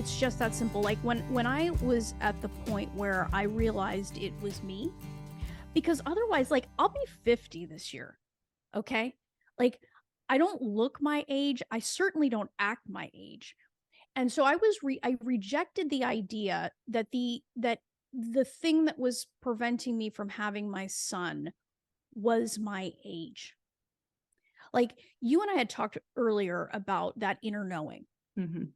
it's just that simple. Like when I was at the point where I realized it was me, because otherwise, like, I'll be 50 this year. Okay. Like, I don't look my age. I certainly don't act my age. And so I rejected the idea that the thing that was preventing me from having my son was my age. Like, you and I had talked earlier about that inner knowing,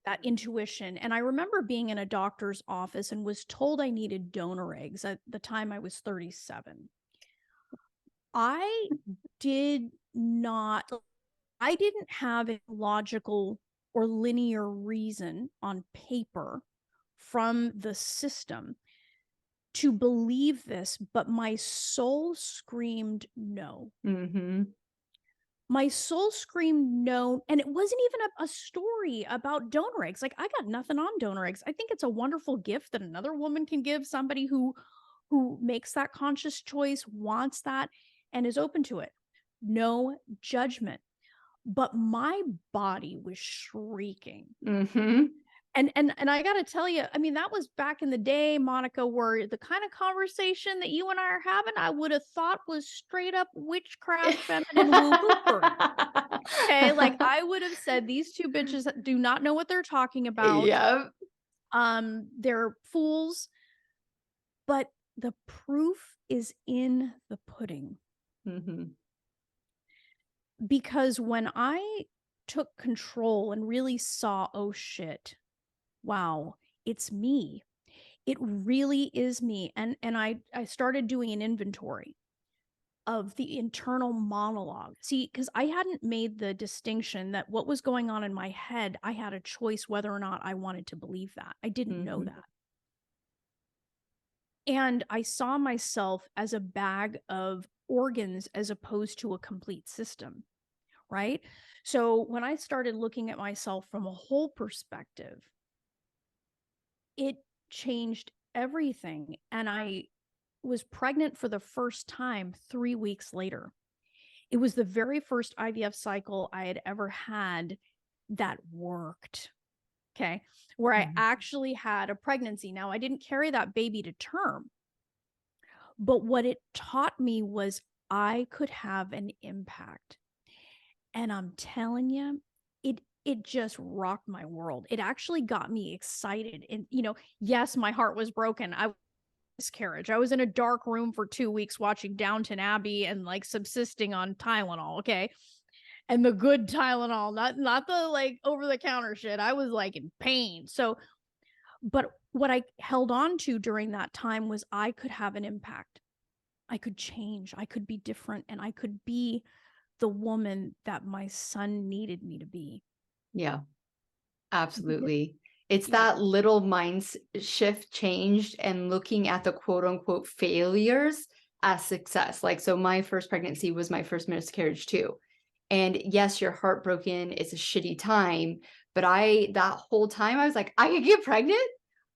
that intuition. And I remember being in a doctor's office and was told I needed donor eggs. At the time I was 37. I didn't have a logical or linear reason on paper from the system to believe this, but my soul screamed no. My soul screamed no. And it wasn't even a story about donor eggs. Like, I got nothing on donor eggs. I think it's a wonderful gift that another woman can give somebody who makes that conscious choice, wants that, and is open to it. No judgment. But my body was shrieking. And I got to tell you, I mean, that was back in the day, Monica, where the kind of conversation that you and I are having, I would have thought was straight up witchcraft, feminine woo-woo. Okay, like, I would have said these two bitches do not know what they're talking about. Yep. They're fools. But the proof is in the pudding. Because when I took control and really saw, oh shit, wow, it's me. It really is me. And I started doing an inventory of the internal monologue. See, because I hadn't made the distinction that what was going on in my head, I had a choice whether or not I wanted to believe that. I didn't know that. And I saw myself as a bag of organs as opposed to a complete system, right? So when I started looking at myself from a whole perspective, it changed everything. And I was pregnant for the first time 3 weeks later. It was the very first IVF cycle I had ever had that worked. Okay. Where I actually had a pregnancy. Now, I didn't carry that baby to term, but what it taught me was I could have an impact. And I'm telling you, it just rocked my world. It actually got me excited. And, yes, my heart was broken. I was miscarriage. I was in a dark room for 2 weeks watching Downton Abbey and like subsisting on Tylenol. Okay. And the good Tylenol, not the like over the counter shit. I was like in pain. So, but what I held on to during that time was I could have an impact. I could change. I could be different, and I could be the woman that my son needed me to be. Yeah, absolutely. It's that little mind shift changed and looking at the quote unquote failures as success. Like, so my first pregnancy was my first miscarriage too. And yes, you're heartbroken. It's a shitty time. But that whole time I was like, I can get pregnant.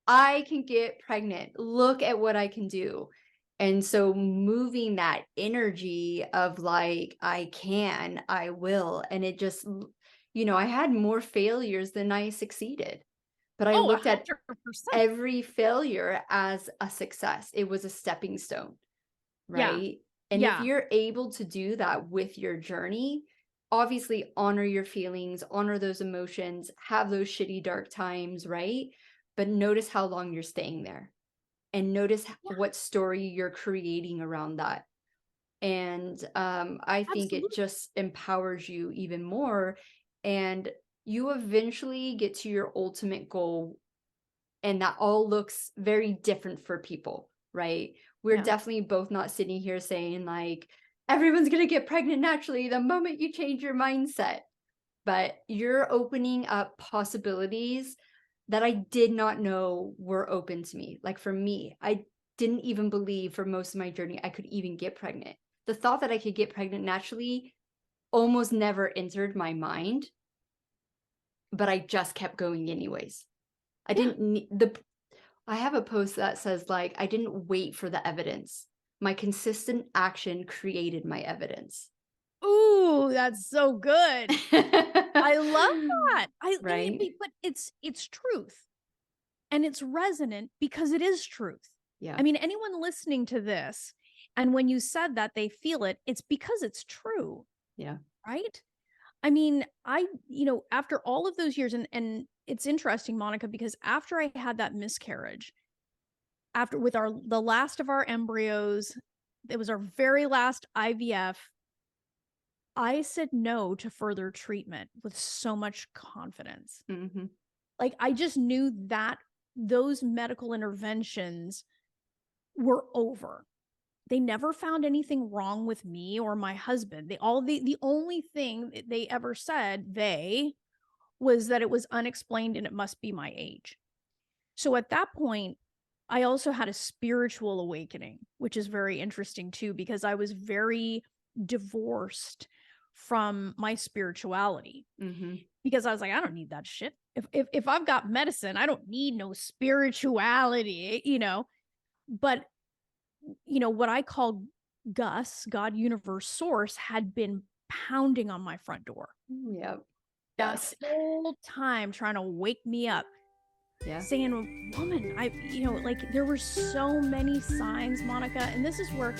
I can get pregnant. Look at what I can do. And so moving that energy of like, I will. And it just, I had more failures than I succeeded. But I looked 100%. at every failure as a success. It was a stepping stone, right? And if you're able to do that with your journey, obviously honor your feelings, honor those emotions, have those shitty dark times, right? But notice how long you're staying there. And notice what story you're creating around that. And I think it just empowers you even more. And you eventually get to your ultimate goal. And that all looks very different for people, right? We're definitely both not sitting here saying like, everyone's going to get pregnant naturally the moment you change your mindset. But you're opening up possibilities that I did not know were open to me. Like for me, I didn't even believe for most of my journey I could even get pregnant. The thought that I could get pregnant naturally almost never entered my mind, but I just kept going anyways. I didn't need I have a post that says like, I didn't wait for the evidence. My consistent action created my evidence. Ooh, that's so good. I love that. Right? But it's truth. And it's resonant because it is truth. Yeah. I mean, anyone listening to this, and when you said that they feel it, it's because it's true. Yeah. Right? I mean, after all of those years, and it's interesting, Monica, because after I had that miscarriage, after with the last of our embryos, it was our very last IVF. I said no to further treatment with so much confidence. Mm-hmm. Like, I just knew that those medical interventions were over. They never found anything wrong with me or my husband. The only thing they ever said was that it was unexplained and it must be my age. So at that point, I also had a spiritual awakening, which is very interesting too, because I was very divorced from my spirituality. Mm-hmm. Because I was like, I don't need that shit. If I've got medicine, I don't need no spirituality, But what I call Gus, God, universe, source, had been pounding on my front door. Yep. Yes. The whole time trying to wake me up. Yeah. Saying, woman, there were so many signs, Monica, and this is where